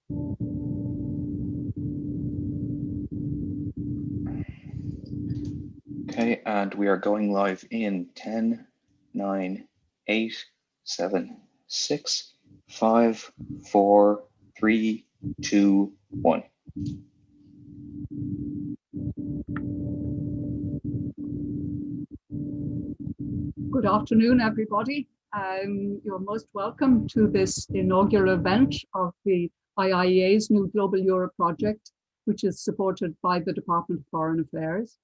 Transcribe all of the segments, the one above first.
Okay, and we are going live in 10, 9, 8, 7, 6, 5, 4, 3, 2, 1. Good afternoon, everybody. You're most welcome to this inaugural event of the IIEA's new Global Europe project, which is supported by the Department of Foreign Affairs.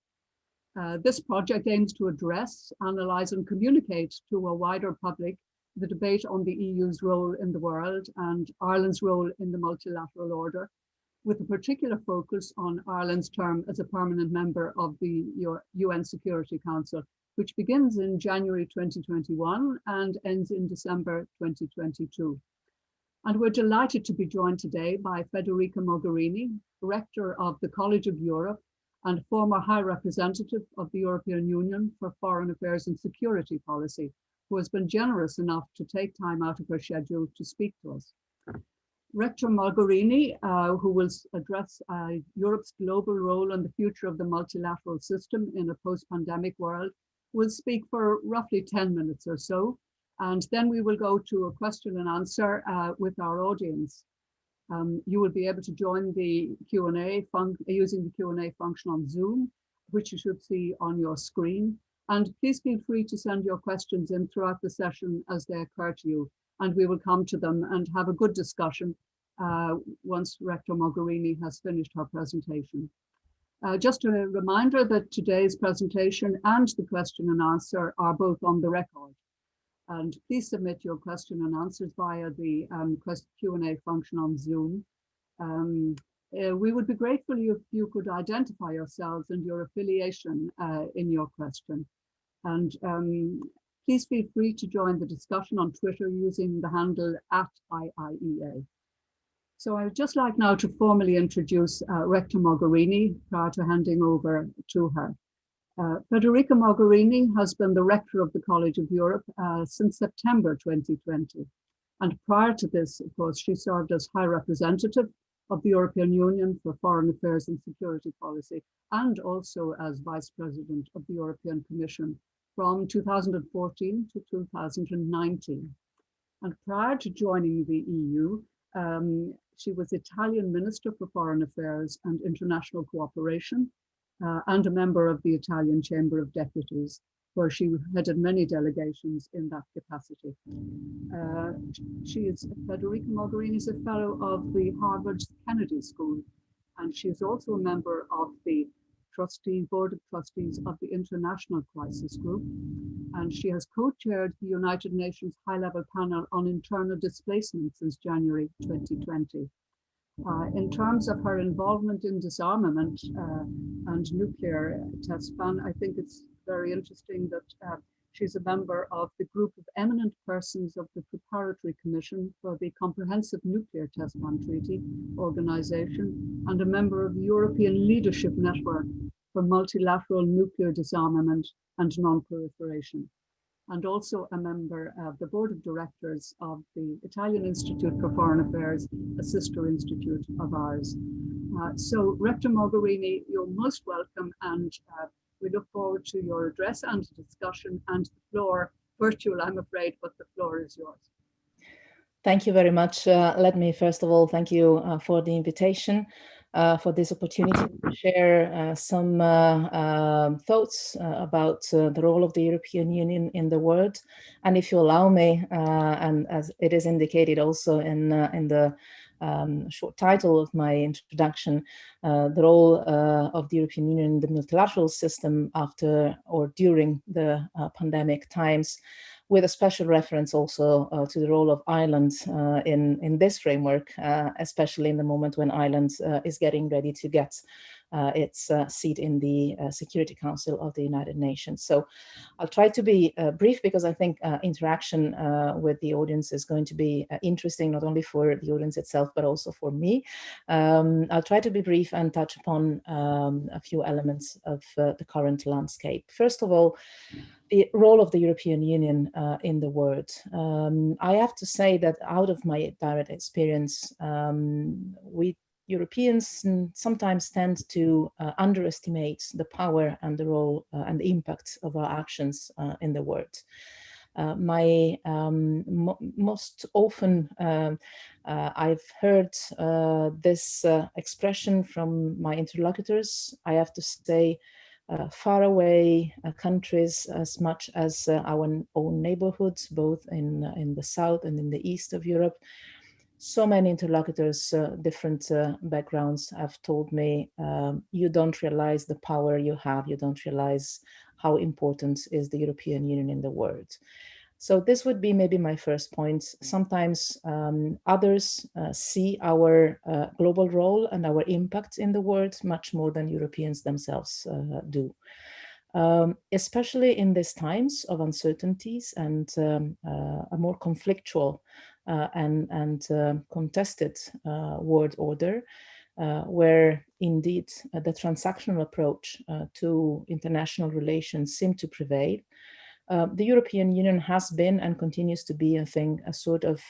This project aims to address, analyse and communicate to a wider public the debate on the EU's role in the world and Ireland's role in the multilateral order, with a particular focus on Ireland's term as a permanent member of the UN Security Council, which begins in January 2021 and ends in December 2022. And we're delighted to be joined today by Federica Mogherini, Rector of the College of Europe and former High Representative of the European Union for Foreign Affairs and Security Policy, who has been generous enough to take time out of her schedule to speak to us. Rector Mogherini, who will address Europe's global role and the future of the multilateral system in a post-pandemic world, will speak for roughly 10 minutes or so, and then we will go to a question and answer with our audience. You will be able to join the Q&A using the Q&A function on Zoom, which you should see on your screen. And please feel free to send your questions in throughout the session as they occur to you, and we will come to them and have a good discussion once Rector Mogherini has finished her presentation. Just a reminder that today's presentation and the question and answer are both on the record. And please submit your question and answers via the Q&A function on Zoom. We would be grateful if you could identify yourselves and your affiliation in your question. And please feel free to join the discussion on Twitter using the handle @IIEA. So I would just like now to formally introduce Rector Mogherini prior to handing over to her. Federica Mogherini has been the Rector of the College of Europe since September 2020. And prior to this, of course, she served as High Representative of the European Union for Foreign Affairs and Security Policy, and also as Vice President of the European Commission from 2014 to 2019. And prior to joining the EU, she was Italian Minister for Foreign Affairs and International Cooperation and a member of the Italian Chamber of Deputies, where she headed many delegations in that capacity. Federica Mogherini is a fellow of the Harvard Kennedy School, and she is also a member of the Board of Trustees of the International Crisis Group, and she has co-chaired the United Nations High-Level Panel on Internal Displacement since January 2020. In terms of her involvement in disarmament and nuclear test ban, I think it's very interesting that she's a member of the group of eminent persons of the Preparatory Commission for the Comprehensive Nuclear Test Ban Treaty Organization and a member of the European Leadership Network for Multilateral Nuclear Disarmament and Non-Proliferation, and also a member of the Board of Directors of the Italian Institute for Foreign Affairs, a sister institute of ours. So Rector Mogherini, you're most welcome, and we look forward to your address and discussion, and the floor, virtual I'm afraid, but the floor is yours. Thank you very much. Let me first of all thank you for the invitation, for this opportunity to share some thoughts about the role of the European Union in the world. And if you allow me, and as it is indicated also in the short title of my introduction, the role of the European Union in the multilateral system after or during the pandemic times, with a special reference also to the role of Ireland in this framework, especially in the moment when Ireland is getting ready to get its seat in the Security Council of the United Nations. So I'll try to be brief because I think interaction with the audience is going to be interesting, not only for the audience itself, but also for me. I'll try to be brief and touch upon a few elements of the current landscape. First of all, the role of the European Union in the world. I have to say that out of my direct experience, we Europeans sometimes tend to underestimate the power and the role and the impact of our actions in the world. Most often I've heard this expression from my interlocutors. I have to say, far away countries as much as our own neighborhoods, both in the south and in the east of Europe. So many interlocutors, different backgrounds, have told me, you don't realize the power you have, you don't realize how important is the European Union in the world. So this would be maybe my first point. Sometimes others see our global role and our impact in the world much more than Europeans themselves do. Especially in these times of uncertainties and a more conflictual and contested world order, where indeed the transactional approach to international relations seem to prevail. The European Union has been and continues to be, I think, a sort of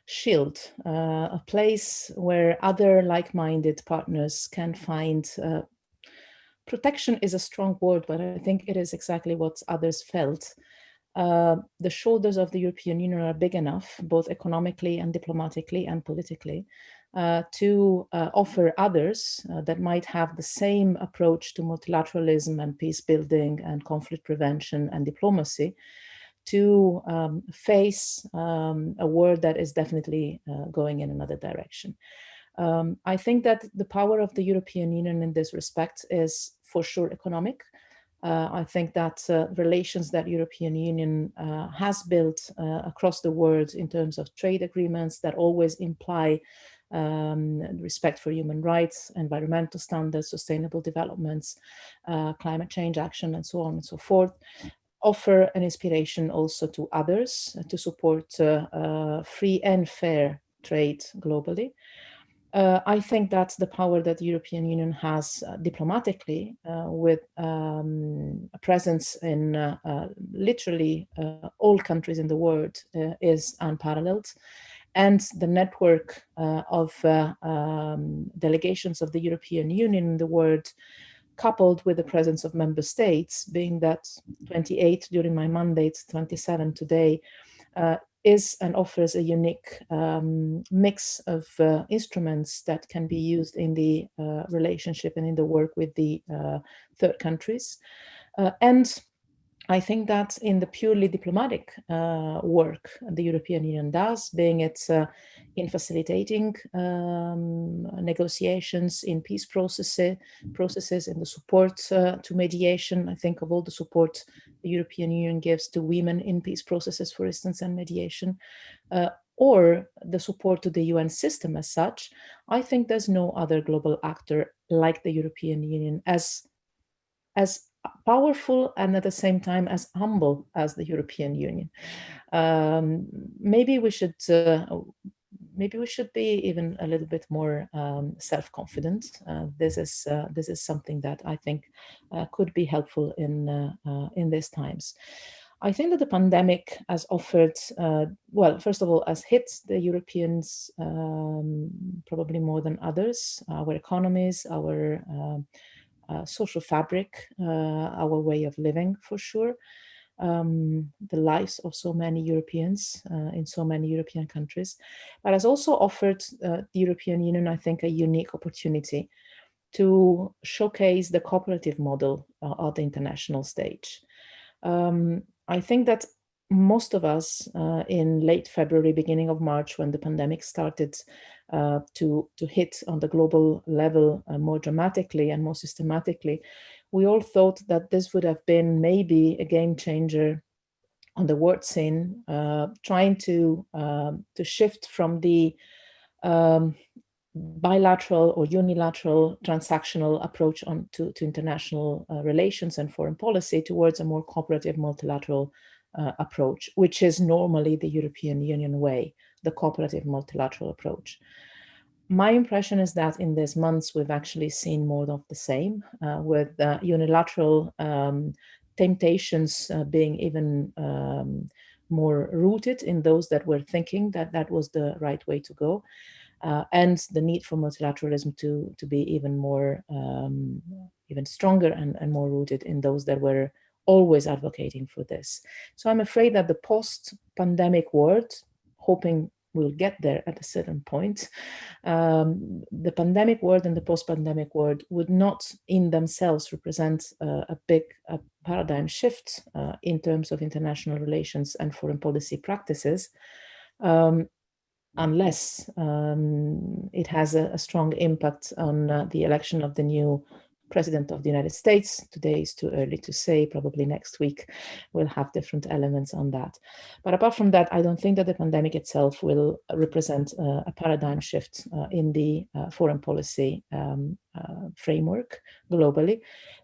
shield, a place where other like-minded partners can find protection is a strong word, but I think it is exactly what others felt. The shoulders of the European Union are big enough, both economically and diplomatically and politically, to offer others that might have the same approach to multilateralism and peace building and conflict prevention and diplomacy to face a world that is definitely going in another direction. I think that the power of the European Union in this respect is for sure economic. I think that relations that European Union has built across the world in terms of trade agreements that always imply respect for human rights, environmental standards, sustainable developments, climate change action, and so on and so forth, offer an inspiration also to others to support free and fair trade globally. I think that's the power that the European Union has diplomatically with a presence in literally all countries in the world is unparalleled. And the network of delegations of the European Union in the world, coupled with the presence of member states, being that 28 during my mandate, 27 today, is and offers a unique mix of instruments that can be used in the relationship and in the work with the third countries. And I think that in the purely diplomatic work the European Union does, being it in facilitating negotiations, in peace processes, in the support to mediation. I think of all the support the European Union gives to women in peace processes, for instance, and mediation, or the support to the UN system as such. I think there's no other global actor like the European Union, as powerful and at the same time as humble as the European Union. Maybe we should be even a little bit more self-confident. This is something that I think could be helpful in these times. I think that the pandemic has offered, well, first of all, has hit the Europeans probably more than others, our economies, our social fabric, our way of living, for sure, the lives of so many Europeans in so many European countries, but has also offered the European Union, I think, a unique opportunity to showcase the cooperative model at the international stage. I think that most of us in late February, beginning of March, when the pandemic started to hit on the global level more dramatically and more systematically, we all thought that this would have been maybe a game changer on the world scene, trying to shift from the bilateral or unilateral transactional approach to international relations and foreign policy towards a more cooperative multilateral approach, which is normally the European Union way, the cooperative multilateral approach. My impression is that in these months, we've actually seen more of the same, with unilateral temptations being even more rooted in those that were thinking that that was the right way to go, and the need for multilateralism to be even more, even stronger and more rooted in those that were always advocating for this. So I'm afraid that the post-pandemic world, hoping we'll get there at a certain point, the pandemic world and the post-pandemic world would not in themselves represent a big paradigm shift in terms of international relations and foreign policy practices, unless it has a strong impact on the election of the new President of the United States. Today is too early to say, probably next week we'll have different elements on that. But apart from that, I don't think that the pandemic itself will represent a paradigm shift in the foreign policy framework globally,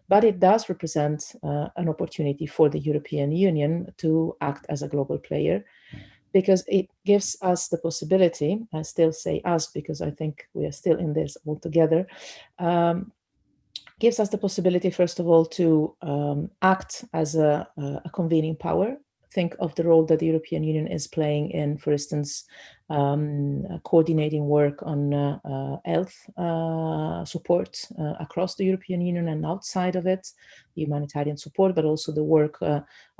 but it does represent an opportunity for the European Union to act as a global player, because it gives us the possibility, I still say us because I think we are still in this all together, gives us the possibility, first of all, to act as a convening power. Think of the role that the European Union is playing in, for instance, coordinating work on health support across the European Union and outside of it, humanitarian support, but also the work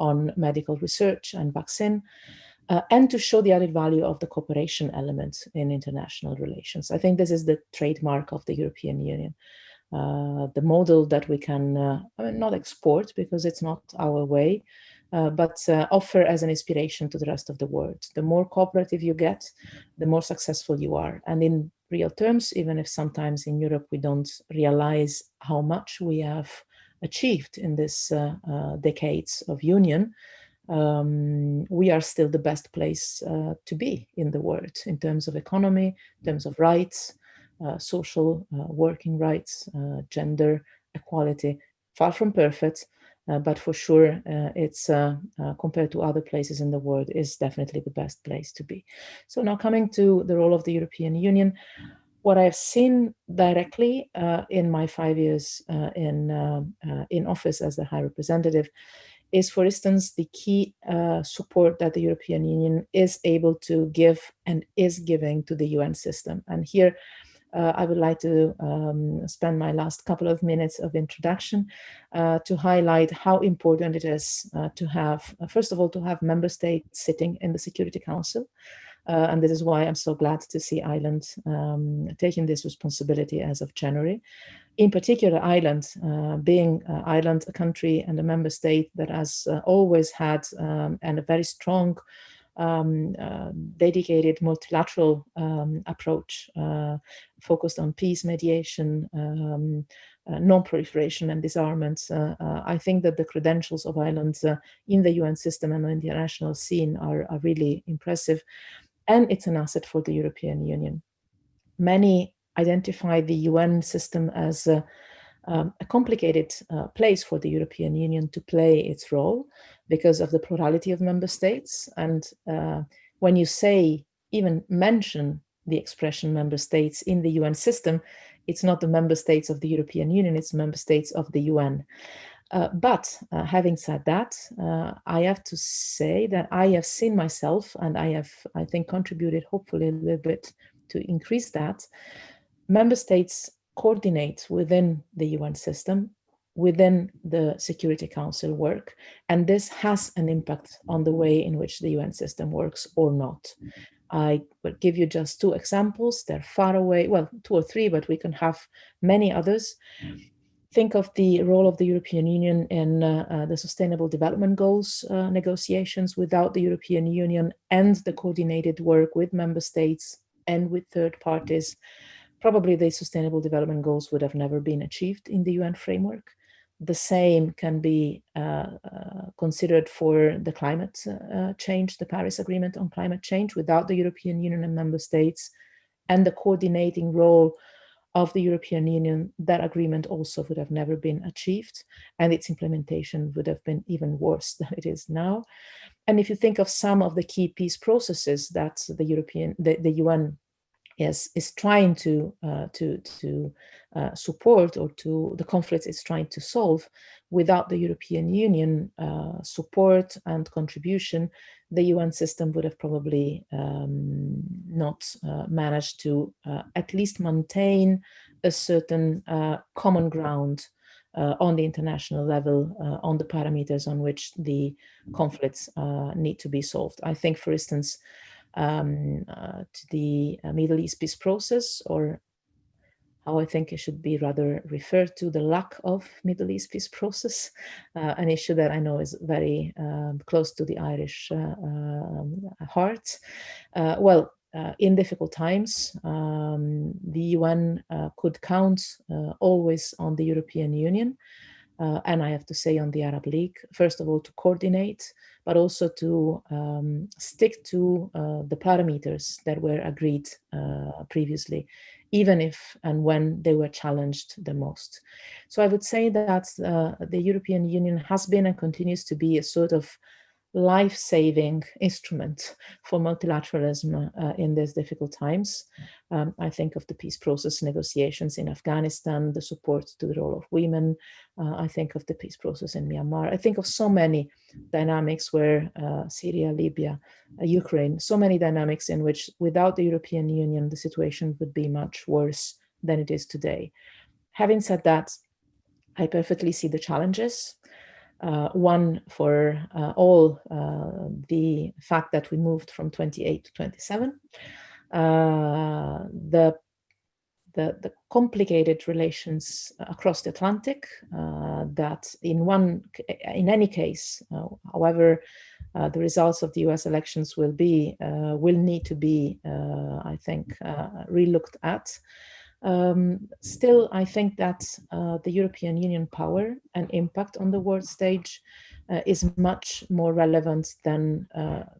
on medical research and vaccine. And to show the added value of the cooperation element in international relations. I think this is the trademark of the European Union. The model that we can, I mean, not export because it's not our way, but offer as an inspiration to the rest of the world. The more cooperative you get, the more successful you are. And in real terms, even if sometimes in Europe we don't realize how much we have achieved in this decades of union, we are still the best place to be in the world in terms of economy, in terms of rights, social working rights, gender equality. Far from perfect, but for sure it's compared to other places in the world is definitely the best place to be. So now coming to the role of the European Union, what I've seen directly in my 5 years in office as the High Representative is, for instance, the key support that the European Union is able to give and is giving to the UN system. And here I would like to spend my last couple of minutes of introduction to highlight how important it is to have, first of all, to have member states sitting in the Security Council. And this is why I'm so glad to see Ireland taking this responsibility as of January. In particular, Ireland, being Ireland a country and a member state that has always had and a very strong dedicated multilateral approach focused on peace, mediation, non-proliferation and disarmament. I think that the credentials of Ireland in the UN system and the international scene are really impressive, and it's an asset for the European Union. Many identify the UN system as a complicated place for the European Union to play its role because of the plurality of member states. And when you say, even mention the expression member states in the UN system, it's not the member states of the European Union, it's member states of the UN. But having said that, I have to say that I have seen myself, and I have, I think, contributed hopefully a little bit to increase that. Member states coordinate within the UN system, within the Security Council work, and this has an impact on the way in which the UN system works or not. I will give you just two examples. They're far away, well, two or three, but we can have many others. Think of the role of the European Union in the Sustainable Development Goals negotiations. Without the European Union and the coordinated work with member states and with third parties, probably the Sustainable Development Goals would have never been achieved in the UN framework. The same can be considered for the climate change, the Paris Agreement on climate change. Without the European Union and member states, and the coordinating role of the European Union, that agreement also would have never been achieved, and its implementation would have been even worse than it is now. And if you think of some of the key peace processes that the UN is trying to support, or to the conflicts it's trying to solve, without the European Union support and contribution, the UN system would have probably not managed to at least maintain a certain common ground on the international level, on the parameters on which the conflicts need to be solved. I think, for instance, to the Middle East peace process, or how I think it should be rather referred to, the lack of Middle East peace process, an issue that I know is very close to the Irish heart. In difficult times, the UN could count always on the European Union, and I have to say on the Arab League, first of all, to coordinate, but also to stick to the parameters that were agreed previously, even if and when they were challenged the most. So I would say that the European Union has been and continues to be a sort of life-saving instrument for multilateralism in these difficult times. I think of the peace process negotiations in Afghanistan, the support to the role of women. I think of the peace process in Myanmar. I think of so many dynamics where Syria, Libya, Ukraine, so many dynamics in which without the European Union, the situation would be much worse than it is today. Having said that, I perfectly see the challenges. One for all, the fact that we moved from 28 to 27, the complicated relations across the Atlantic, that in any case, however the results of the US elections will need to be, I think, relooked at. Still, I think that the European Union power and impact on the world stage is much more relevant than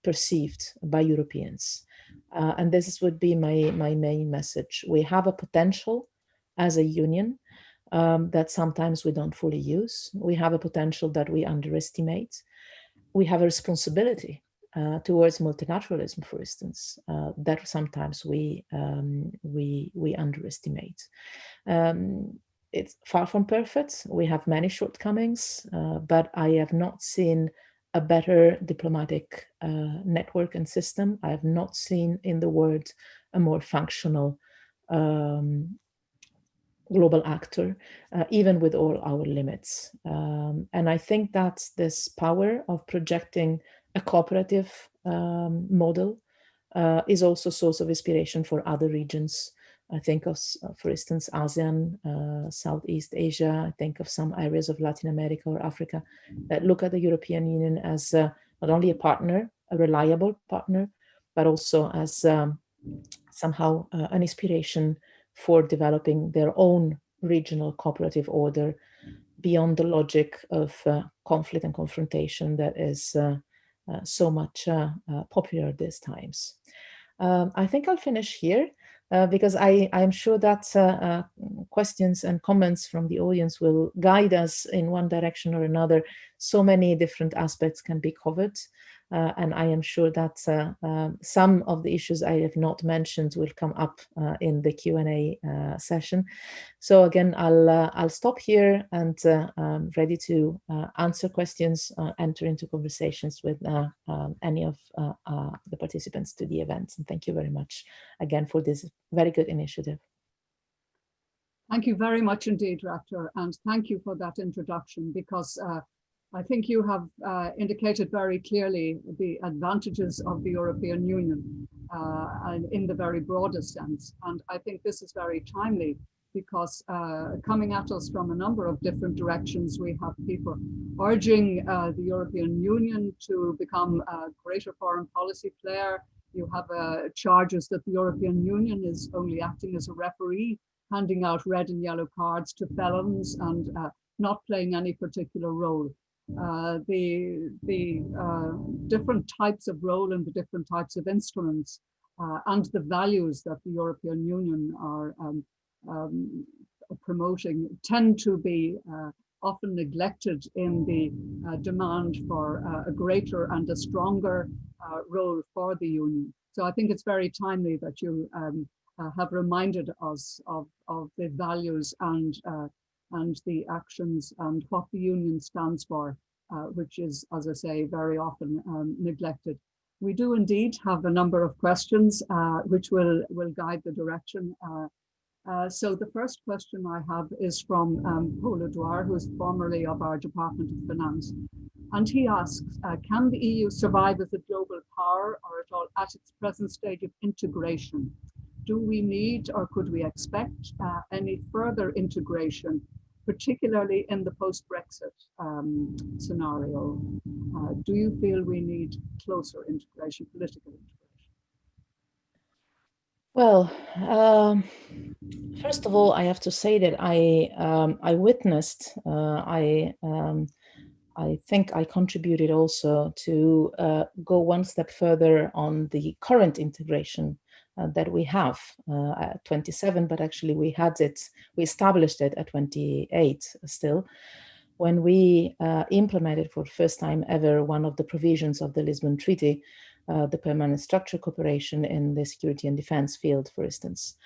perceived by Europeans. And this would be my main message. We have a potential as a union that sometimes we don't fully use. We have a potential that we underestimate. We have a responsibility towards multilateralism, for instance, that sometimes we underestimate. It's far from perfect. We have many shortcomings, but I have not seen a better diplomatic network and system. I have not seen in the world a more functional global actor, even with all our limits. And I think that this power of projecting a cooperative model is also a source of inspiration for other regions. I think of, for instance, ASEAN, Southeast Asia. I think of some areas of Latin America or Africa that look at the European Union as not only a partner, a reliable partner, but also as somehow an inspiration for developing their own regional cooperative order beyond the logic of conflict and confrontation that is so much popular these times. I think I'll finish here because I'm sure that questions and comments from the audience will guide us in one direction or another. So many different aspects can be covered. And I am sure that some of the issues I have not mentioned will come up in the Q&A session. So again, I'll stop here and I'm ready to answer questions, enter into conversations with any of the participants to the event. And thank you very much again for this very good initiative. Thank you very much indeed, Rector, and thank you for that introduction, because I think you have indicated very clearly the advantages of the European Union in the very broadest sense. And I think this is very timely because coming at us from a number of different directions, we have people urging the European Union to become a greater foreign policy player. You have charges that the European Union is only acting as a referee, handing out red and yellow cards to felons and not playing any particular role. The different types of role and the different types of instruments and the values that the European Union are promoting tend to be often neglected in the demand for a greater and a stronger role for the Union. So I think it's very timely that you have reminded us of the values and the actions and what the Union stands for, which is, as I say, very often neglected. We do indeed have a number of questions which will guide the direction. So the first question I have is from Paul Edouard, who is formerly of our Department of Finance. And he asks, can the EU survive as a global power or at all at its present stage of integration? Do we need or could we expect any further integration, particularly in the post-Brexit scenario? Do you feel we need closer integration, political integration? Well, first of all, I have to say that I witnessed, I think I contributed also to go one step further on the current integration that we have at 27, but actually we established it at 28 still, when we implemented for the first time ever one of the provisions of the Lisbon Treaty, the permanent structure cooperation in the security and defense field, for instance.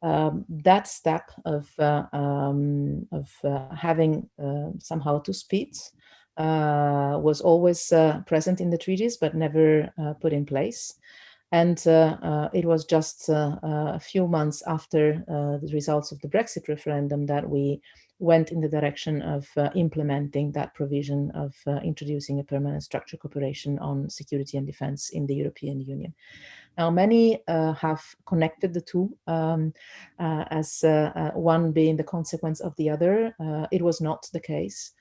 That step of having somehow two speeds was always present in the treaties, but never put in place. And it was just a few months after the results of the Brexit referendum that we went in the direction of implementing that provision of introducing a permanent structure cooperation on security and defense in the European Union. Now, many have connected the two as one being the consequence of the other. It was not the case.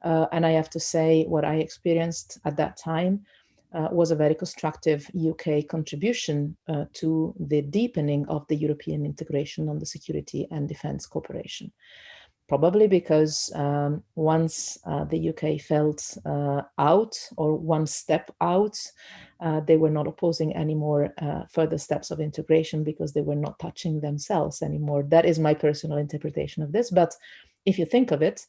And I have to say, what I experienced at that time was a very constructive UK contribution to the deepening of the European integration on the security and defense cooperation. Probably because once the UK felt out, or one step out, they were not opposing any more further steps of integration because they were not touching themselves anymore. That is my personal interpretation of this. But if you think of it,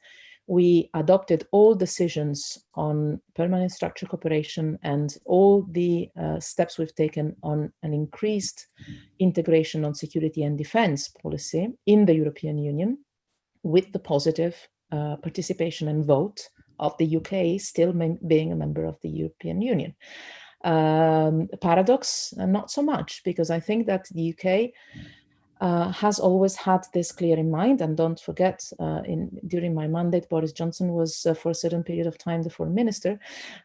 we adopted all decisions on permanent structure cooperation and all the steps we've taken on an increased integration on security and defense policy in the European Union, with the positive participation and vote of the UK still being a member of the European Union. Paradox, not so much, because I think that the UK has always had this clear in mind. And don't forget, during my mandate, Boris Johnson was for a certain period of time the foreign minister.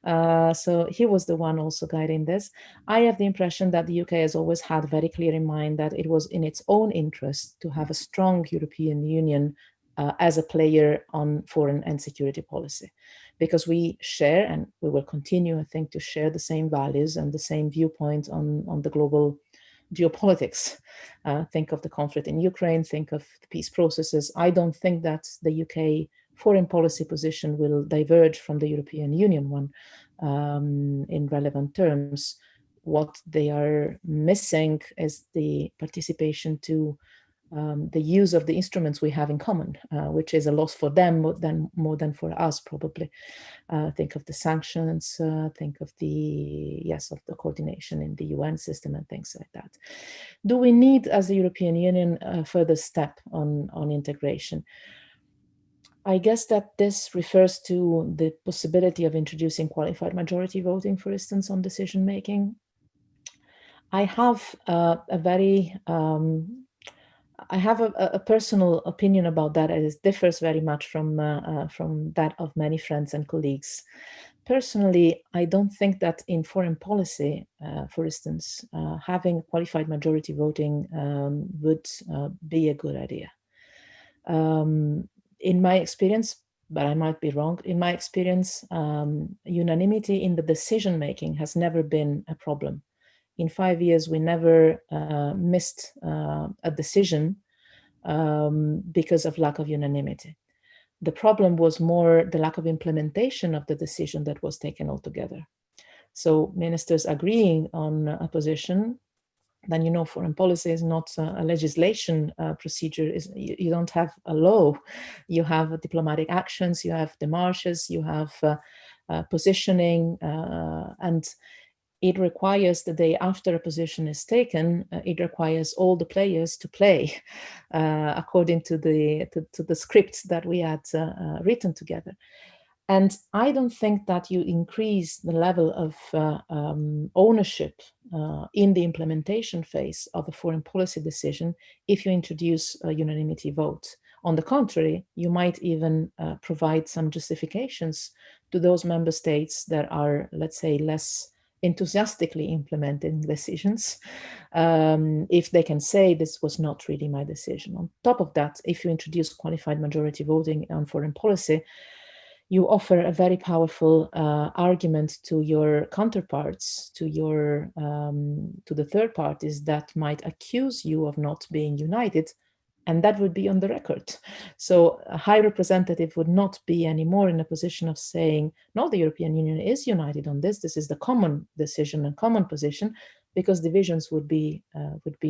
So he was the one also guiding this. I have the impression that the UK has always had very clear in mind that it was in its own interest to have a strong European Union as a player on foreign and security policy, because we share, and we will continue, I think, to share the same values and the same viewpoint on the global geopolitics. Think of the conflict in Ukraine, think of the peace processes. I don't think that the UK foreign policy position will diverge from the European Union one in relevant terms. What they are missing is the participation to the use of the instruments we have in common, which is a loss for them more than for us, probably. Think of the sanctions, think of the coordination in the UN system and things like that. Do we need, as the European Union, a further step on integration? I guess that this refers to the possibility of introducing qualified majority voting, for instance, on decision making. I have a personal opinion about that, as it differs very much from that of many friends and colleagues. Personally, I don't think that in foreign policy, for instance, having qualified majority voting would be a good idea. In my experience, but I might be wrong, in my experience, unanimity in the decision-making has never been a problem. In 5 years, we never missed a decision because of lack of unanimity. The problem was more the lack of implementation of the decision that was taken altogether. So ministers agreeing on a position, then you know foreign policy is not a legislation procedure. You don't have a law. You have diplomatic actions, you have démarches, you have positioning, and it requires the day after a position is taken, it requires all the players to play according to the script that we had written together. And I don't think that you increase the level of ownership in the implementation phase of a foreign policy decision if you introduce a unanimity vote. On the contrary, you might even provide some justifications to those member states that are, let's say, less enthusiastically implementing decisions, if they can say this was not really my decision. On top of that, if you introduce qualified majority voting on foreign policy, you offer a very powerful argument to your counterparts, to your to the third parties that might accuse you of not being united, and that would be on the record. So a high representative would not be anymore in a position of saying, no, the European Union is united on this. This is the common decision and common position, because divisions would be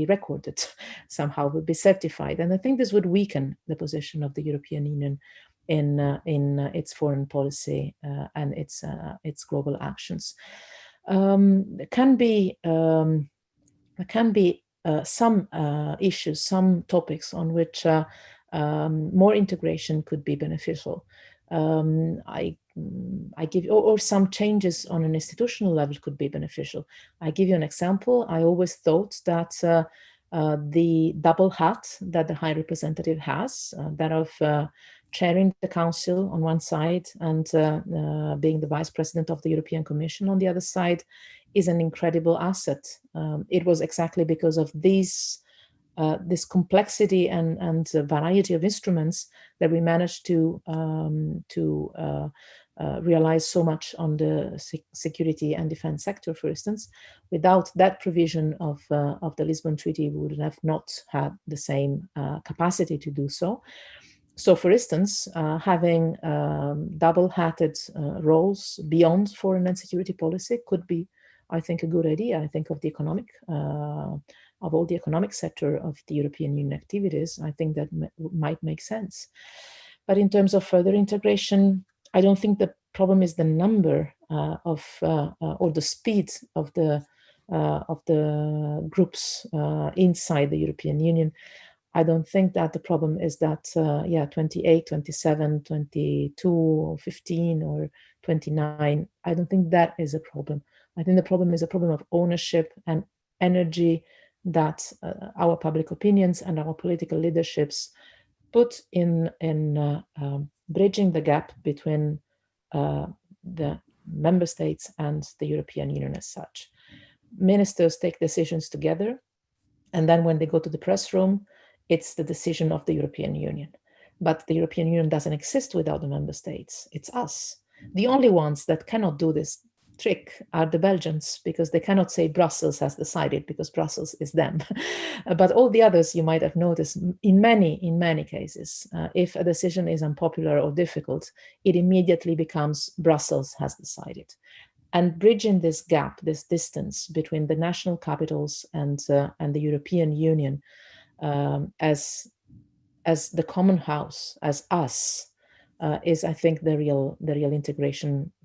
recorded somehow, would be certified. And I think this would weaken the position of the European Union in its foreign policy and its global actions. There can be some issues, some topics on which more integration could be beneficial. I give, or some changes on an institutional level could be beneficial. I give you an example. I always thought that the double hat that the High Representative has, that of chairing the Council on one side and being the Vice President of the European Commission on the other side, is an incredible asset. It was exactly because of this complexity and variety of instruments that we managed to realize so much on the security and defense sector, for instance. Without that provision of the Lisbon Treaty, we would have not had the same capacity to do so. So, for instance, having double-hatted roles beyond foreign and security policy could be, I think, a good idea. I think of the economic, of all the economic sector of the European Union activities, I think that might make sense. But in terms of further integration, I don't think the problem is the number or the speed of the groups inside the European Union. I don't think that the problem is that, 28, 27, 22, 15, or 29. I don't think that is a problem. I think the problem is a problem of ownership and energy that our public opinions and our political leaderships put in bridging the gap between the member states and the European Union as such. Ministers take decisions together, and then when they go to the press room, it's the decision of the European Union. But the European Union doesn't exist without the member states. It's us. The only ones that cannot do this trick are the Belgians, because they cannot say Brussels has decided, because Brussels is them. But all the others, you might have noticed, in many cases, if a decision is unpopular or difficult, it immediately becomes Brussels has decided. And bridging this gap, this distance between the national capitals and the European Union, as the common house, as us, is, I think, the real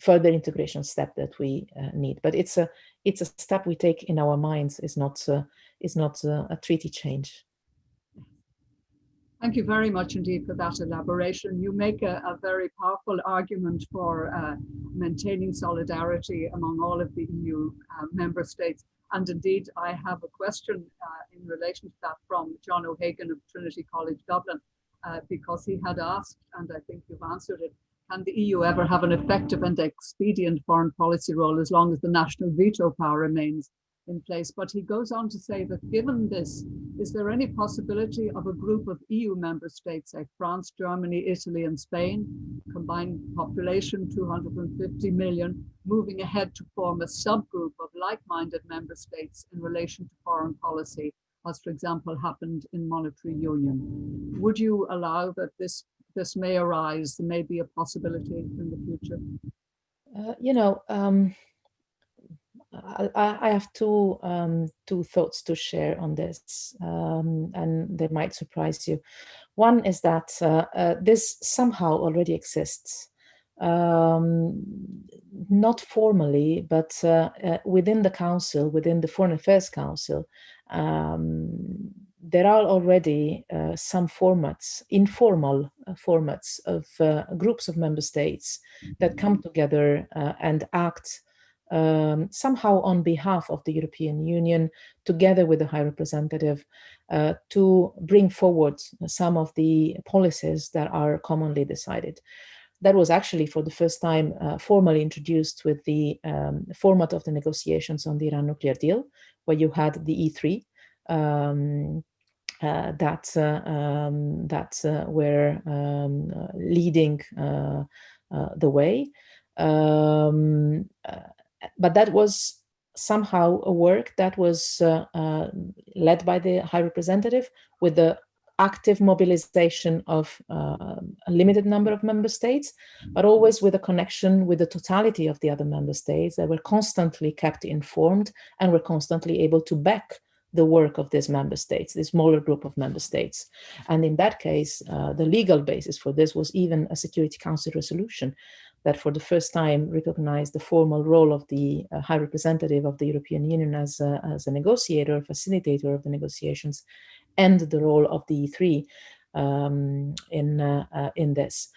further integration step that we need. But it's a step we take in our minds. Is not a treaty change. Thank you very much indeed for that elaboration. You make a very powerful argument for maintaining solidarity among all of the EU member states. And indeed, I have a question in relation to that from John O'Hagan of Trinity College Dublin, because he had asked, and I think you've answered it, can the EU ever have an effective and expedient foreign policy role as long as the national veto power remains in place? But he goes on to say that given this, is there any possibility of a group of EU member states like France, Germany, Italy, and Spain, combined population 250 million, moving ahead to form a subgroup of like-minded member states in relation to foreign policy, as for example happened in monetary union? Would you allow that this may arise, may be a possibility in the future? I have two thoughts to share on this, and they might surprise you. One is that this somehow already exists, not formally, but within the Council, within the Foreign Affairs Council, there are already some formats, informal formats of groups of member states that come together and act somehow on behalf of the European Union, together with the High Representative, to bring forward some of the policies that are commonly decided. That was actually for the first time formally introduced with the format of the negotiations on the Iran nuclear deal, where you had the E3 that were leading the way. But that was somehow a work that was led by the High Representative with the active mobilization of a limited number of member states, but always with a connection with the totality of the other member states that were constantly kept informed and were constantly able to back the work of these member states, this smaller group of member states. And in that case, the legal basis for this was even a Security Council resolution that for the first time recognized the formal role of the High Representative of the European Union as a negotiator, facilitator of the negotiations, and the role of the E3 in this.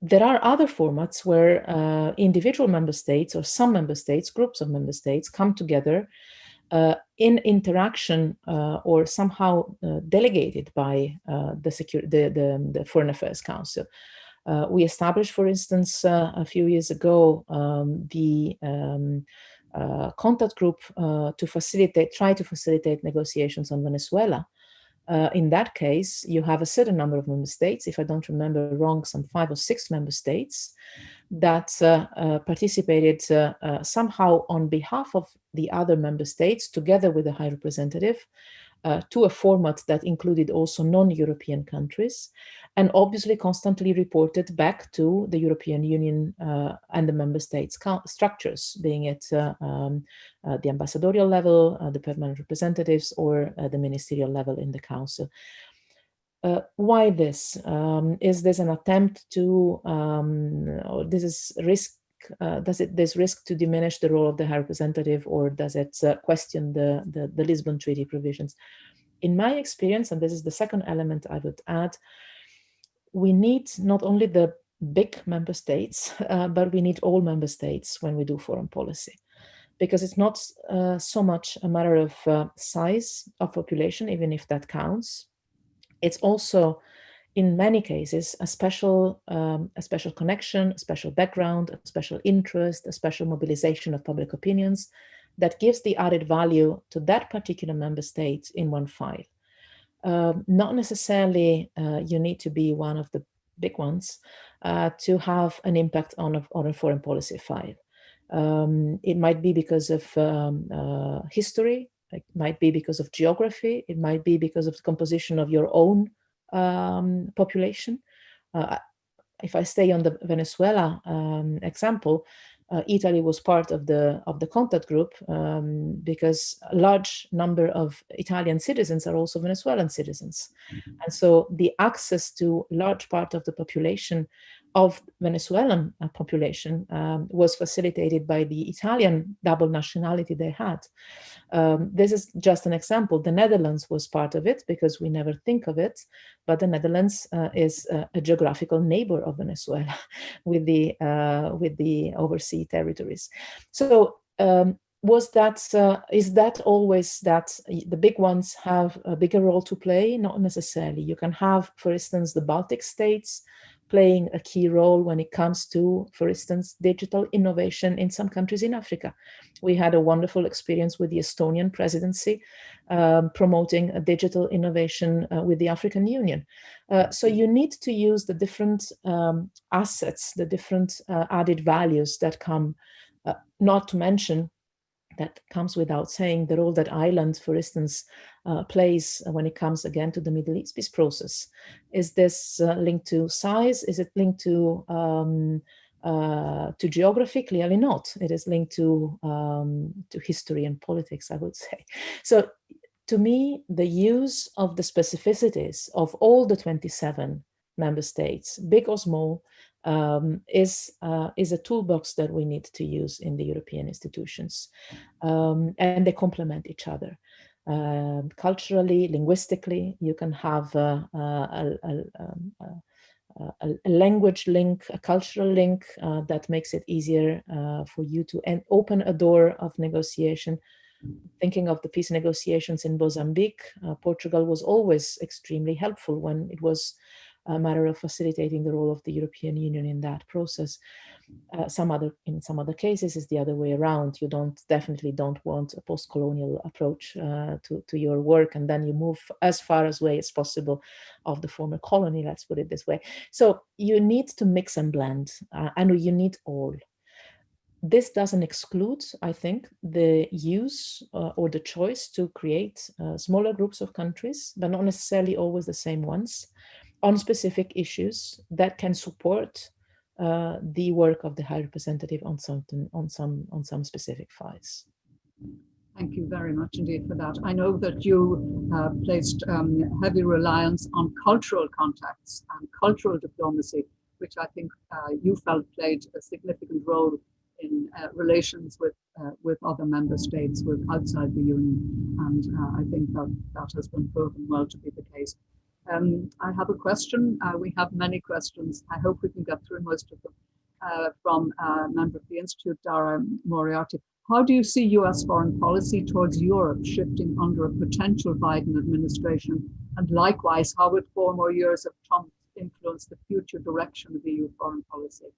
There are other formats where individual member states or some member states, groups of member states come together in interaction or somehow delegated by the Foreign Affairs Council. We established, for instance, a few years ago, the contact group to try to facilitate negotiations on Venezuela. In that case, you have a certain number of member states, if I don't remember wrong, some 5 or 6 member states that participated somehow on behalf of the other member states, together with the High Representative, to a format that included also non-European countries, and obviously constantly reported back to the European Union and the member states structures, being it the ambassadorial level, the permanent representatives, or the ministerial level in the Council. Why this? Is this an attempt to, or this is risk? Does this risk to diminish the role of the High Representative, or does it question the Lisbon Treaty provisions? In my experience, and this is the second element I would add, we need not only the big member states, but we need all member states when we do foreign policy, because it's not so much a matter of size of population, even if that counts. It's also, in many cases, a special connection, a special background, a special interest, a special mobilization of public opinions that gives the added value to that particular member state in one file. Not necessarily you need to be one of the big ones to have an impact on a foreign policy file. It might be because of history, it might be because of geography, it might be because of the composition of your own population. If I stay on the Venezuela example, Italy was part of the contact group because a large number of Italian citizens are also Venezuelan citizens. And so the access to large part of the population of Venezuelan population was facilitated by the Italian double nationality they had. This is just an example. The Netherlands was part of it because we never think of it, but the Netherlands is a geographical neighbor of Venezuela with the overseas territories. So is that always that the big ones have a bigger role to play? Not necessarily. You can have, for instance, the Baltic states playing a key role when it comes to, for instance, digital innovation in some countries in Africa. We had a wonderful experience with the Estonian presidency promoting a digital innovation with the African Union. So you need to use the different assets, the different added values that come, not to mention, that comes without saying, the role that Ireland, for instance, plays when it comes again to the Middle East peace process. Is this linked to size? Is it linked to To geography? Clearly not. It is linked to history and politics, I would say. So to me, the use of the specificities of all the 27 member states, big or small, is a toolbox that we need to use in the European institutions. And they complement each other. Culturally, linguistically, you can have a language link, a cultural link that makes it easier for you to open a door of negotiation. Thinking of the peace negotiations in Mozambique, Portugal was always extremely helpful when it was a matter of facilitating the role of the European Union in that process. In some other cases, it's the other way around. You definitely don't want a post-colonial approach to your work, and then you move as far away as possible of the former colony. Let's put it this way. So you need to mix and blend, and you need all. This doesn't exclude, I think, the use or the choice to create smaller groups of countries, but not necessarily always the same ones, on specific issues that can support the work of the High Representative on some specific files. Thank you very much indeed for that. I know that you placed heavy reliance on cultural contacts and cultural diplomacy, which I think you felt played a significant role in relations with other member states, with outside the Union, and I think that has been proven well to be the case. I have a question. We have many questions. I hope we can get through most of them. From a member of the Institute, Dara Moriarty. How do you see US foreign policy towards Europe shifting under a potential Biden administration? And likewise, how would 4 more years of Trump influence the future direction of EU foreign policy?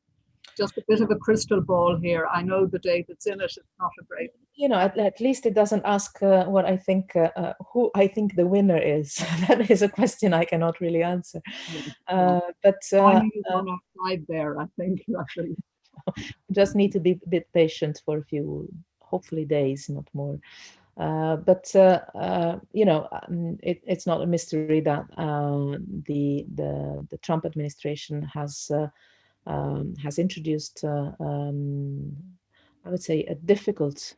Just a bit of a crystal ball here. I know the day that's in it is not a great. You know, at least it doesn't ask what I think, who I think the winner is. That is a question I cannot really answer. But timing is on our side there, I think. Actually. Just need to be a bit patient for a few, hopefully days, not more. But you know, it's not a mystery that the Trump administration has introduced, I would say, a difficult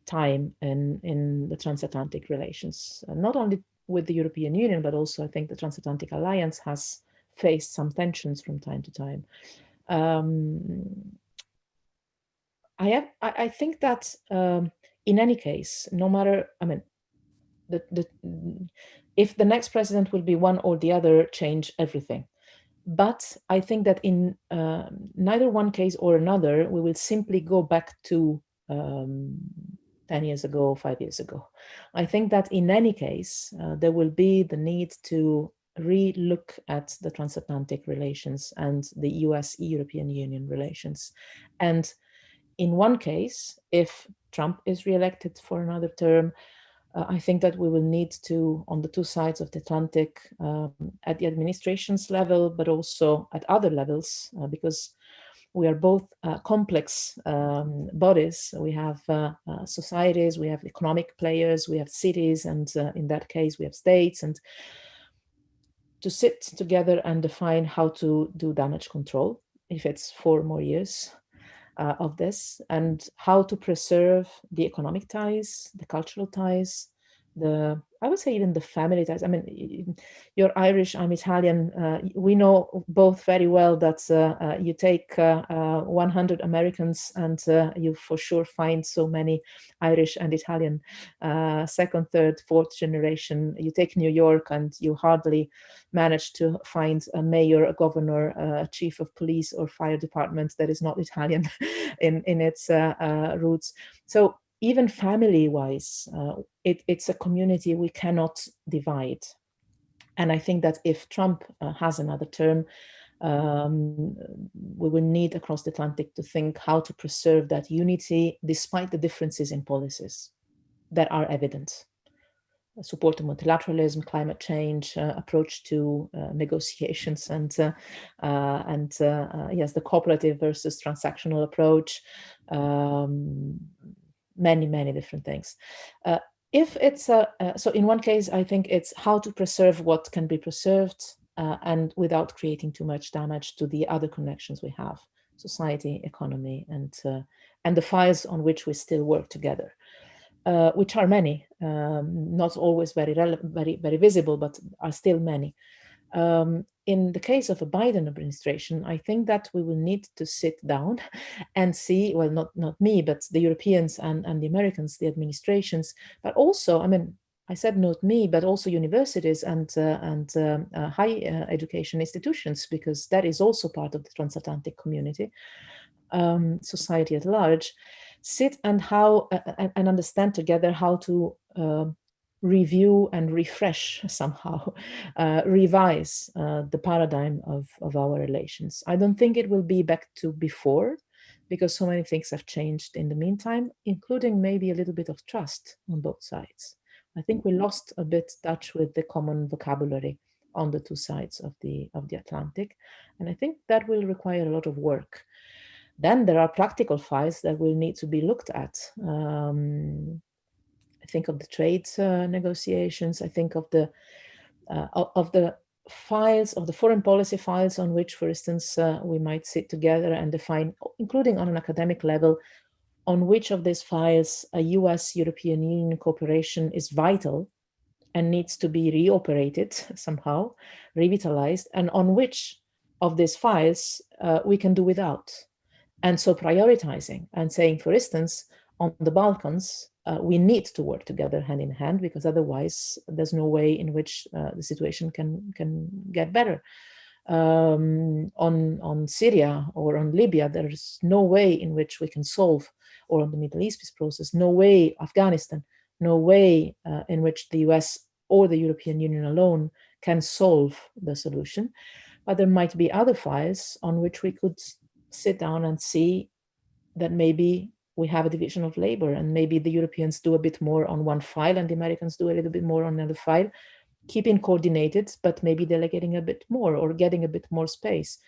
time in the transatlantic relations, not only with the European Union, but also I think the transatlantic alliance has faced some tensions from time to time. I think that in any case, no matter, I mean, if the next president will be one or the other, change everything. But I think that in neither one case or another, we will simply go back to 10 years ago, 5 years ago. I think that in any case, there will be the need to re-look at the transatlantic relations and the US-European Union relations. And in one case, if Trump is re-elected for another term, I think that we will need to, on the two sides of the Atlantic, at the administration's level, but also at other levels, because we are both complex bodies. We have societies, we have economic players, we have cities, and in that case, we have states. And to sit together and define how to do damage control, if it's 4 more years of this, and how to preserve the economic ties, the cultural ties, I would say even the family ties. I mean, you're Irish, I'm Italian. We know both very well that you take 100 Americans and you for sure find so many Irish and Italian, second, third, fourth generation. You take New York and you hardly manage to find a mayor, a governor, a chief of police or fire department that is not Italian in its roots. So even family-wise, it's a community we cannot divide. And I think that if Trump has another term, we will need across the Atlantic to think how to preserve that unity despite the differences in policies that are evident. Support to multilateralism, climate change, approach to negotiations, and yes, the cooperative versus transactional approach. Many different things. If it's so in one case, I think it's how to preserve what can be preserved and without creating too much damage to the other connections we have, society, economy, and the files on which we still work together, which are many, not always very very visible, but are still many. In the case of a Biden administration, I think that we will need to sit down and see, well, not me, but the Europeans and the Americans, the administrations, but also, I mean, I said not me, but also universities and high education institutions, because that is also part of the transatlantic community, society at large, sit and and understand together how to review and refresh somehow, revise the paradigm of our relations. I don't think it will be back to before, because so many things have changed in the meantime, including maybe a little bit of trust on both sides. I think we lost a bit touch with the common vocabulary on the two sides of the Atlantic, and I think that will require a lot of work. Then there are practical files that will need to be looked at. I think of the trade negotiations. I think of the files, of the foreign policy files on which, for instance, we might sit together and define, including on an academic level, on which of these files a US-European Union cooperation is vital and needs to be reoperated somehow, revitalized, and on which of these files we can do without. And so prioritizing and saying, for instance, on the Balkans, we need to work together hand in hand, because otherwise there's no way in which the situation can get better. On Syria or on Libya, there's no way in which we can solve, or on the Middle East peace process, no way, Afghanistan, no way in which the US or the European Union alone can solve the solution. But there might be other files on which we could sit down and see that maybe we have a division of labor, and maybe the Europeans do a bit more on one file and the Americans do a little bit more on another file, keeping coordinated, but maybe delegating a bit more or getting a bit more space.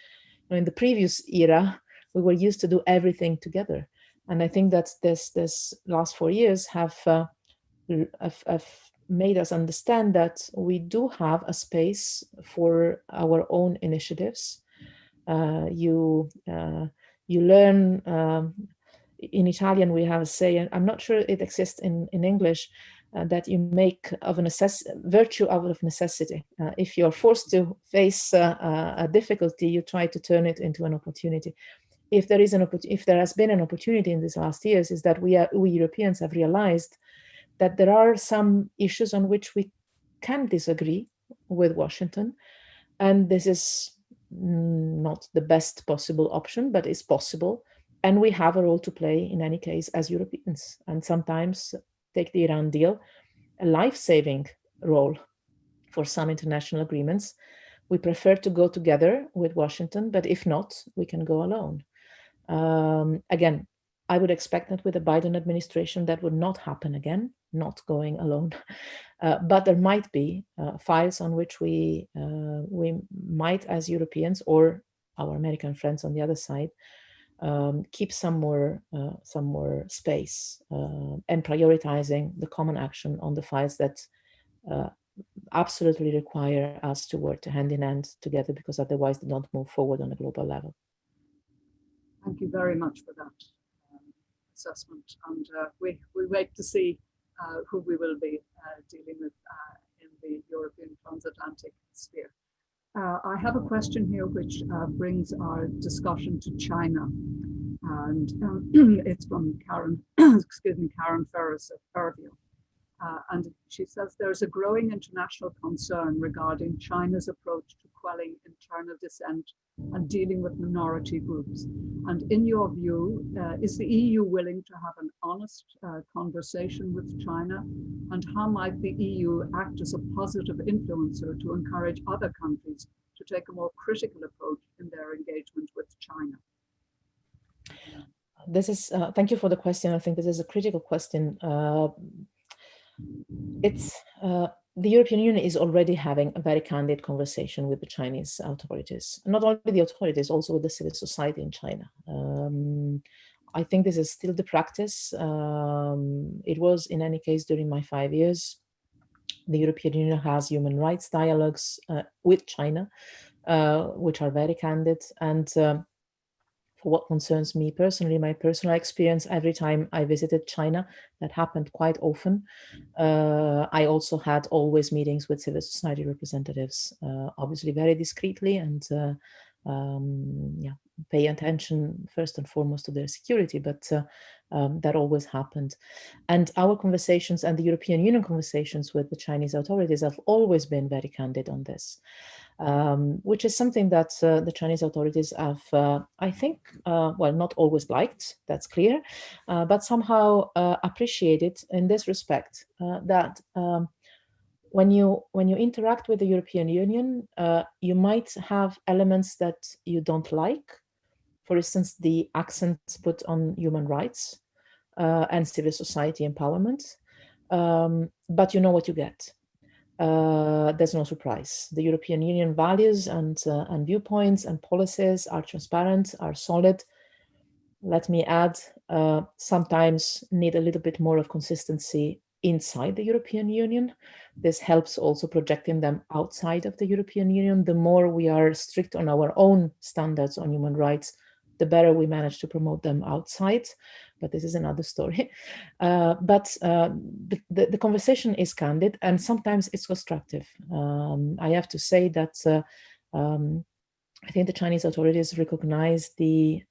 In the previous era, we were used to do everything together. And I think that this last 4 years have made us understand that we do have a space for our own initiatives. You learn, in Italian we have a saying, I'm not sure it exists in English, that you make of a virtue out of necessity. If you're forced to face a difficulty, you try to turn it into an opportunity. If there has been an opportunity in these last years, is that we Europeans have realized that there are some issues on which we can disagree with Washington, and this is not the best possible option, but it's possible. And we have a role to play in any case as Europeans. And sometimes, take the Iran deal, a life-saving role for some international agreements. We prefer to go together with Washington, but if not, we can go alone. Again, I would expect that with the Biden administration, that would not happen again, not going alone. But there might be files on which we might, as Europeans or our American friends on the other side, keep some more space and prioritizing the common action on the files that absolutely require us to work hand in hand together, because otherwise they don't move forward on a global level. Thank you very much for that assessment, and we wait to see who we will be dealing with in the European transatlantic sphere. I have a question here which brings our discussion to China, and it's from Karen, Karen Ferris of Fairview. And she says there's a growing international concern regarding China's approach to quelling internal dissent and dealing with minority groups. And in your view, is the EU willing to have an honest conversation with China? And how might the EU act as a positive influencer to encourage other countries to take a more critical approach in their engagement with China? This is, thank you for the question. I think this is a critical question. The European Union is already having a very candid conversation with the Chinese authorities, not only the authorities, also with the civil society in China. I think this is still the practice. It was, in any case, during my 5 years. The European Union has human rights dialogues with China, which are very candid. And for what concerns me personally, my personal experience, every time I visited China, that happened quite often. I also had always meetings with civil society representatives, obviously very discreetly, and yeah, pay attention first and foremost to their security, but that always happened. And our conversations and the European Union conversations with the Chinese authorities have always been very candid on this, which is something that the Chinese authorities have, I think, well, not always liked, that's clear, but somehow appreciated in this respect, that when you interact with the European Union, you might have elements that you don't like. For instance, the accent put on human rights and civil society empowerment, but you know what you get. There's no surprise. The European Union values and viewpoints and policies are transparent, are solid. Let me add, sometimes need a little bit more of consistency inside the European Union. This helps also projecting them outside of the European Union. The more we are strict on our own standards on human rights, the better we manage to promote them outside. But this is another story. The conversation is candid, and sometimes it's constructive. I have to say that I think the Chinese authorities recognize the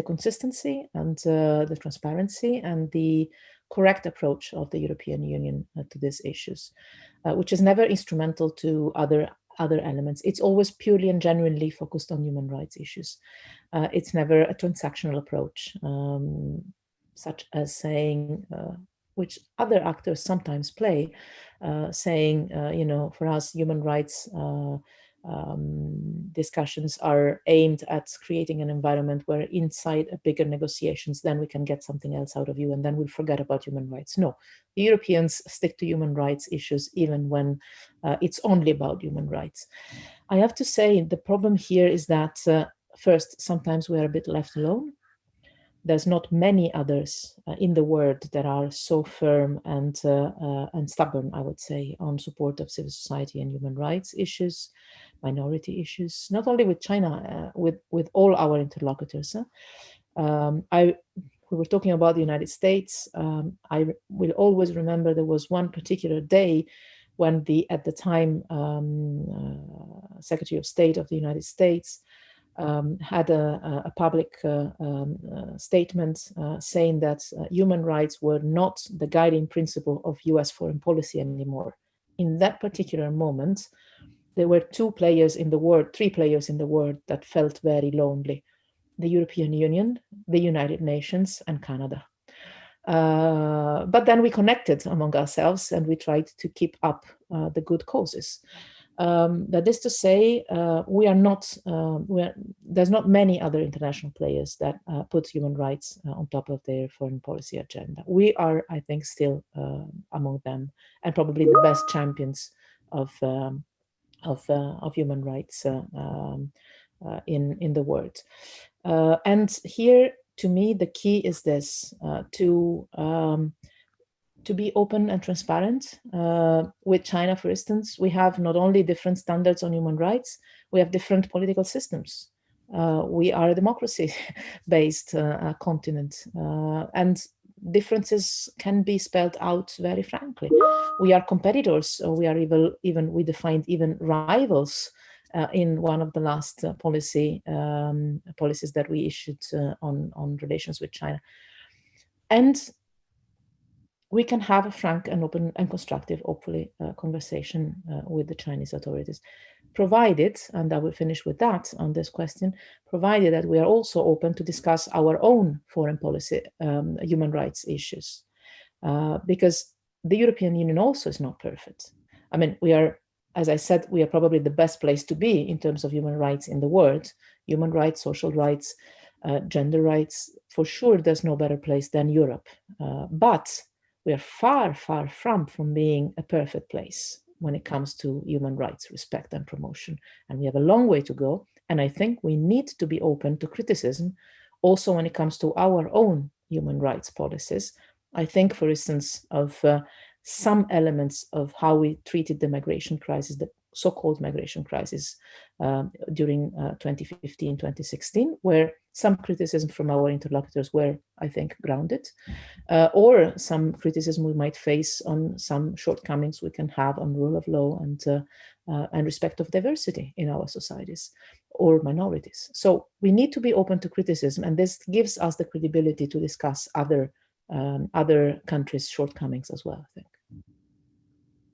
consistency and the transparency and the correct approach of the European Union to these issues, which is never instrumental to other elements. It's always purely and genuinely focused on human rights issues. It's never a transactional approach, such as saying, which other actors sometimes play, saying, you know, for us, human rights discussions are aimed at creating an environment where inside a bigger negotiations, then we can get something else out of you, and then we'll forget about human rights. No, the Europeans stick to human rights issues even when it's only about human rights. I have to say the problem here is that first, sometimes we are a bit left alone. There's not many others in the world that are so firm and stubborn, I would say, on support of civil society and human rights issues, minority issues, not only with China, with all our interlocutors. We were talking about the United States. I will always remember there was one particular day when at the time, Secretary of State of the United States had a public statement saying that human rights were not the guiding principle of US foreign policy anymore. In that particular moment, there were three players in the world that felt very lonely: the European Union, the United Nations, and Canada. But then we connected among ourselves and we tried to keep up the good causes. That is to say, there's not many other international players that put human rights on top of their foreign policy agenda. We are, I think, still among them, and probably the best champions of human rights in the world. And here, to me, the key is this: to be open and transparent. With China, for instance, we have not only different standards on human rights, we have different political systems. We are a democracy-based continent, and differences can be spelled out very frankly. We are competitors, or we are we defined even rivals in one of the last policies that we issued on relations with China. And we can have a frank and open and constructive, hopefully, conversation with the Chinese authorities, provided, and I will finish with that on this question, provided that we are also open to discuss our own foreign policy human rights issues, because the European Union also is not perfect. I mean, we are, as I said, we are probably the best place to be in terms of human rights in the world. Human rights, social rights, gender rights, for sure, there's no better place than Europe. But we are far, far from being a perfect place when it comes to human rights respect and promotion. And we have a long way to go. And I think we need to be open to criticism also when it comes to our own human rights policies. I think, for instance, of some elements of how we treated the migration crisis, the so-called migration crisis during 2015, 2016, where some criticism from our interlocutors were, I think, grounded, or some criticism we might face on some shortcomings we can have on rule of law and respect of diversity in our societies or minorities. So we need to be open to criticism, and this gives us the credibility to discuss other countries' shortcomings as well, I think.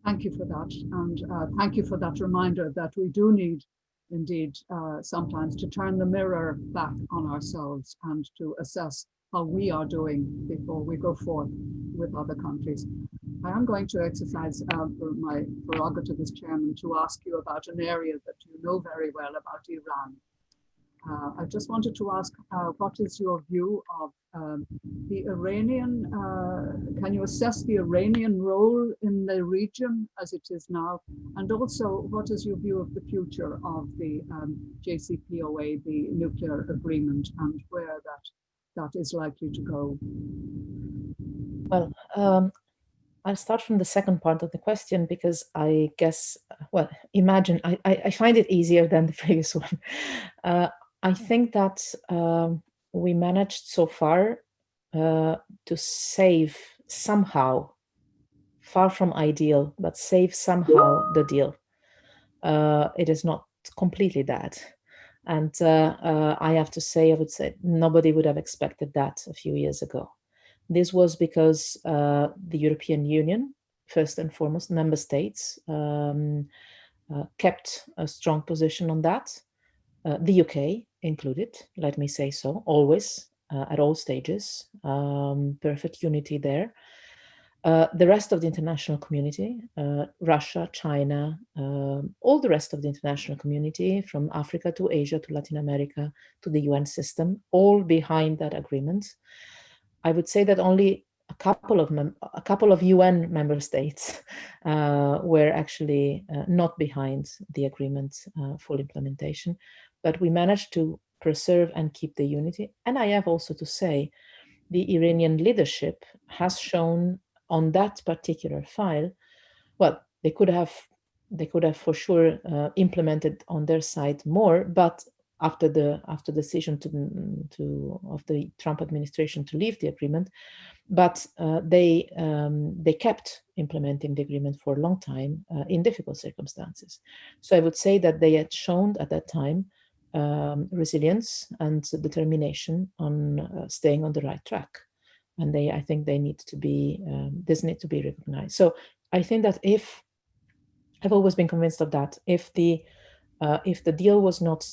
Thank you for that. And thank you for that reminder that we do need, indeed, sometimes to turn the mirror back on ourselves and to assess how we are doing before we go forth with other countries. I am going to exercise my prerogative as chairman to ask you about an area that you know very well about Iran. I just wanted to ask, what is your view of the Iranian, can you assess the Iranian role in the region as it is now? And also, what is your view of the future of the JCPOA, the nuclear agreement, and where that is likely to go? Well, I'll start from the second part of the question, because I guess, well, imagine, I find it easier than the previous one. I think that we managed so far to save somehow, far from ideal, but save somehow the deal. It is not completely that. And I have to say, I would say nobody would have expected that a few years ago. This was because the European Union, first and foremost, member states, kept a strong position on that. The UK included, let me say so, always, at all stages, perfect unity there. The rest of the international community, Russia, China, all the rest of the international community, from Africa to Asia to Latin America to the UN system, all behind that agreement. I would say that only a couple of UN member states were actually not behind the agreement full implementation, but we managed to preserve and keep the unity. And I have also to say, the Iranian leadership has shown on that particular file, well, they could have for sure implemented on their side more, but after the decision of the Trump administration to leave the agreement, but they kept implementing the agreement for a long time in difficult circumstances. So I would say that they had shown at that time resilience and determination on staying on the right track, and I think they need to be this need to be recognized. So I think that I've always been convinced of that, if the deal was not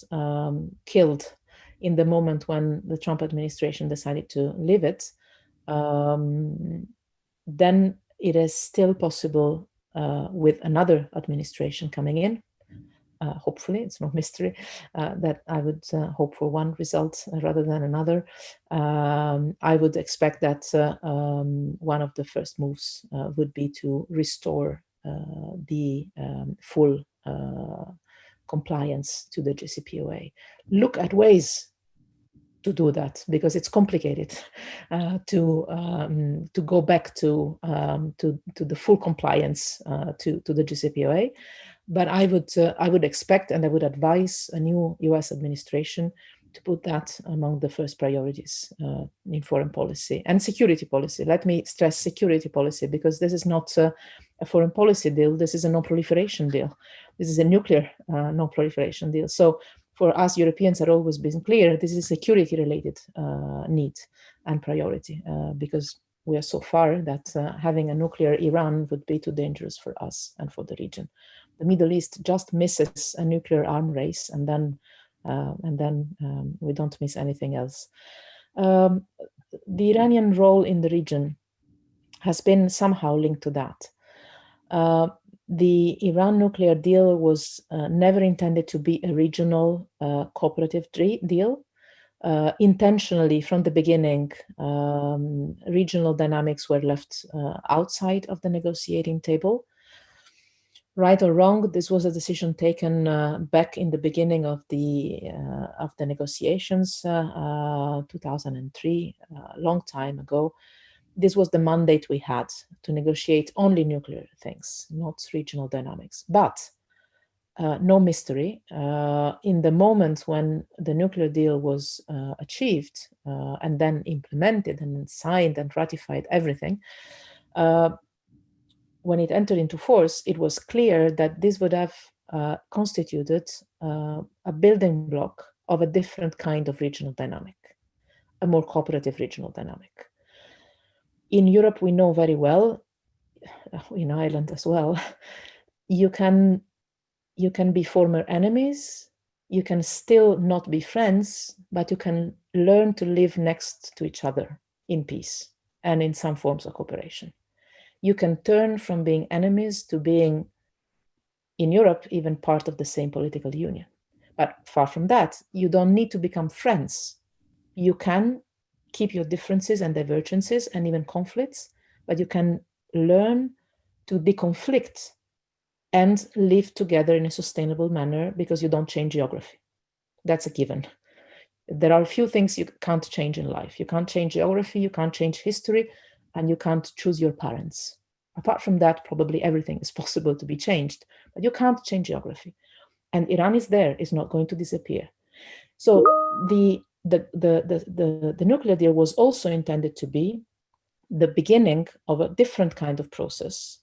killed in the moment when the Trump administration decided to leave it, then it is still possible with another administration coming in. Hopefully, it's no mystery that I would hope for one result rather than another. I would expect that one of the first moves would be to restore the full compliance to the JCPOA. Look at ways to do that, because it's complicated to go back to the full compliance to the JCPOA. But I would expect, and I would advise a new US administration to put that among the first priorities in foreign policy and security policy. Let me stress security policy, because this is not a foreign policy deal. This is a non-proliferation deal. This is a nuclear non-proliferation deal. So for us, Europeans have always been clear, this is a security-related need and priority, because we are so far that having a nuclear Iran would be too dangerous for us and for the region. The Middle East just misses a nuclear arm race, and then we don't miss anything else. The Iranian role in the region has been somehow linked to that. The Iran nuclear deal was never intended to be a regional cooperative deal. Intentionally, from the beginning, regional dynamics were left outside of the negotiating table. Right or wrong, this was a decision taken back in the beginning of the negotiations, 2003, a long time ago. this was the mandate we had, to negotiate only nuclear things, not regional dynamics. But no mystery, in the moment when the nuclear deal was achieved and then implemented and then signed and ratified everything, when it entered into force, it was clear that this would have constituted a building block of a different kind of regional dynamic, a more cooperative regional dynamic. In Europe, we know very well, in Ireland as well, you can be former enemies, you can still not be friends, but you can learn to live next to each other in peace and in some forms of cooperation. You can turn from being enemies to being, in Europe, even part of the same political union. But far from that, you don't need to become friends. You can keep your differences and divergences and even conflicts, but you can learn to deconflict and live together in a sustainable manner because you don't change geography. That's a given. There are a few things you can't change in life. You can't change geography, you can't change history, and you can't choose your parents. Apart from that, probably everything is possible to be changed, but you can't change geography. And Iran is there, is not going to disappear. So the nuclear deal was also intended to be the beginning of a different kind of process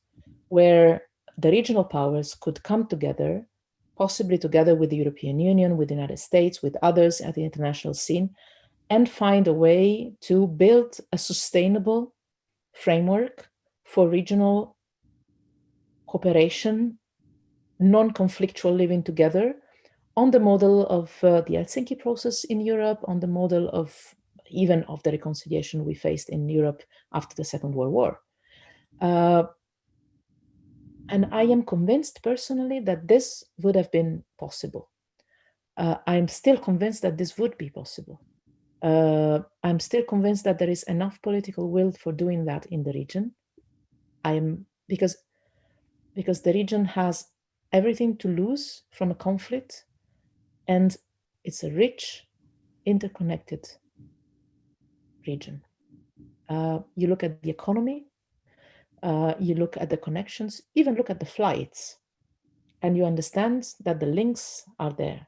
where the regional powers could come together, possibly together with the European Union, with the United States, with others at the international scene, and find a way to build a sustainable framework for regional cooperation, non-conflictual living together, on the model of the Helsinki process in Europe, on the model of even of the reconciliation we faced in Europe after the Second World War. And I am convinced personally that this would have been possible. I'm still convinced that this would be possible. I'm still convinced that there is enough political will for doing that in the region. Because the region has everything to lose from a conflict, and it's a rich, interconnected region. You look at the economy, you look at the connections, even look at the flights, and you understand that the links are there.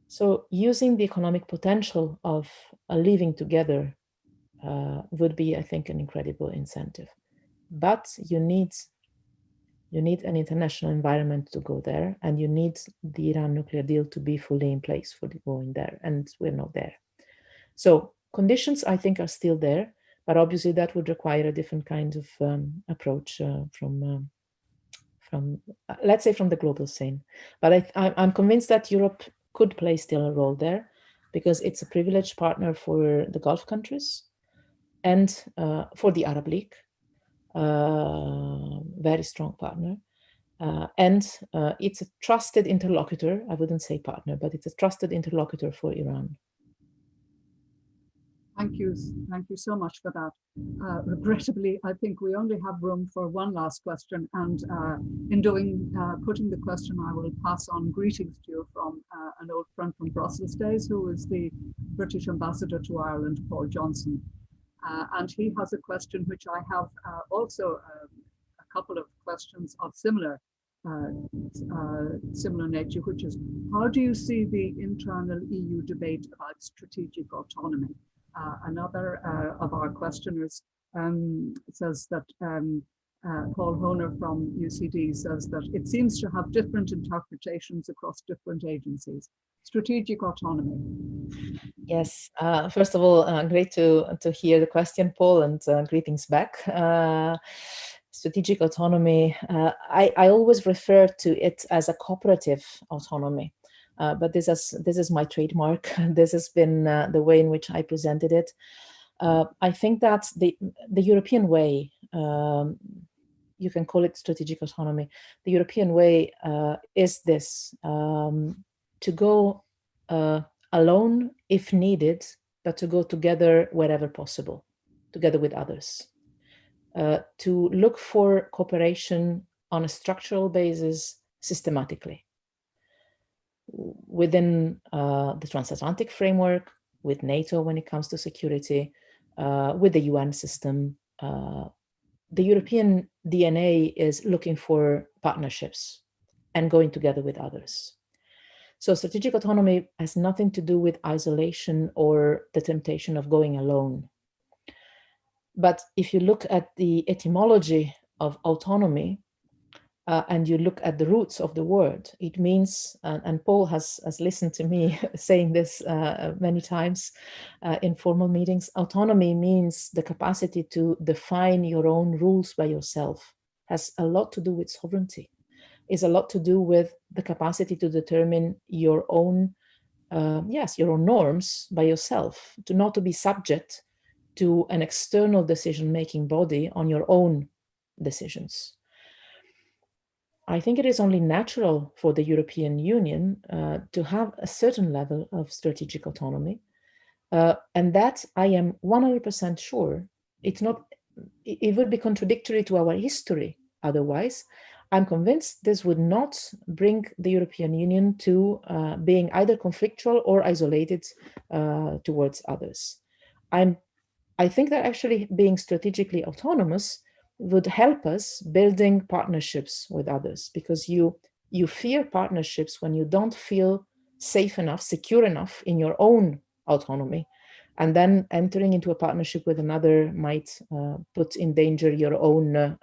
So using the economic potential of living together would be, I think, an incredible incentive. But you need an international environment to go there, and you need the Iran nuclear deal to be fully in place for going there, and we're not there. So conditions, I think, are still there, but obviously that would require a different kind of approach from let's say, from the global scene. But I'm convinced that Europe could play still a role there, because it's a privileged partner for the Gulf countries and for the Arab League, very strong partner. And it's a trusted interlocutor. I wouldn't say partner, but it's a trusted interlocutor for Iran. Thank you so much for that. Regrettably, I think we only have room for one last question, and in putting the question, I will pass on greetings to you from an old friend from Brussels days, who is the British ambassador to Ireland, Paul Johnson, and he has a question which I have also a couple of questions of similar nature, which is, how do you see the internal EU debate about strategic autonomy? Another of our questioners says that Paul Honer from UCD says that it seems to have different interpretations across different agencies. Strategic autonomy. Yes, first of all, great to hear the question, Paul, and greetings back. Strategic autonomy, I always refer to it as a cooperative autonomy. But this is my trademark. This has been the way in which I presented it. I think that the European way, you can call it strategic autonomy, the European way is this, to go alone if needed, but to go together wherever possible, together with others. To look for cooperation on a structural basis systematically, within the transatlantic framework, with NATO when it comes to security, with the UN system. The European DNA is looking for partnerships and going together with others. So strategic autonomy has nothing to do with isolation or the temptation of going alone. But if you look at the etymology of autonomy, and you look at the roots of the word, it means, and Paul has listened to me saying this many times in formal meetings, autonomy means the capacity to define your own rules by yourself, has a lot to do with sovereignty, is a lot to do with the capacity to determine your own, your own norms by yourself, to not to be subject to an external decision-making body on your own decisions. I think it is only natural for the European Union to have a certain level of strategic autonomy, and that I am 100% sure it would be contradictory to our history otherwise. I'm convinced this would not bring the European Union to being either conflictual or isolated towards others. I think that actually being strategically autonomous would help us building partnerships with others, because you fear partnerships when you don't feel safe enough, secure enough in your own autonomy, and then entering into a partnership with another might put in danger your own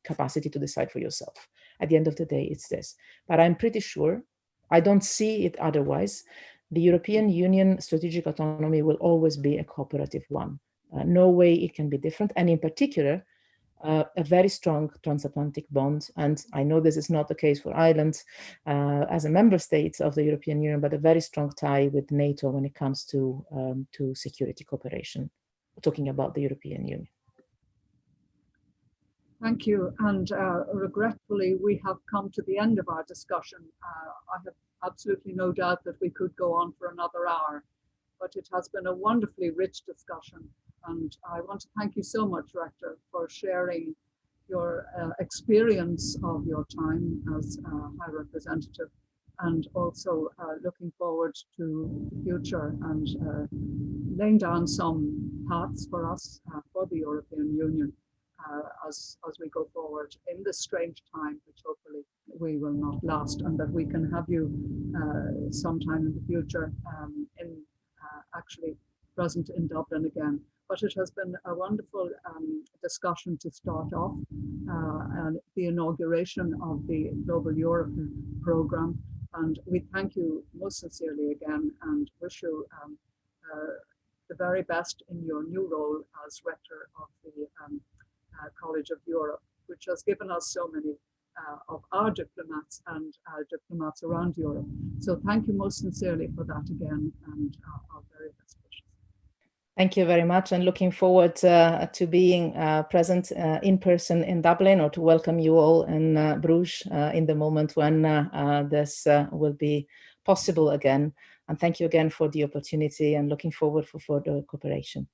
capacity to decide for yourself. At the end of the day, it's this. But I'm pretty sure, I don't see it otherwise, the European Union strategic autonomy will always be a cooperative one. No way it can be different. And in particular, a very strong transatlantic bond. And I know this is not the case for Ireland as a member state of the European Union, but a very strong tie with NATO when it comes to security cooperation, talking about the European Union. Thank you. And regretfully, we have come to the end of our discussion. I have absolutely no doubt that we could go on for another hour, but it has been a wonderfully rich discussion. And I want to thank you so much, Rector, for sharing your experience of your time as High Representative, and also looking forward to the future and laying down some paths for us for the European Union as we go forward in this strange time, which hopefully we will not last, and that we can have you sometime in the future actually present in Dublin again. But it has been a wonderful discussion to start off, and the inauguration of the Global Europe programme. And we thank you most sincerely again, and wish you the very best in your new role as Rector of the College of Europe, which has given us so many of our diplomats and diplomats around Europe. So thank you most sincerely for that again, and our very best wishes. Thank you very much, and looking forward to being present in person in Dublin, or to welcome you all in Bruges in the moment when this will be possible again. And thank you again for the opportunity, and looking forward for further cooperation.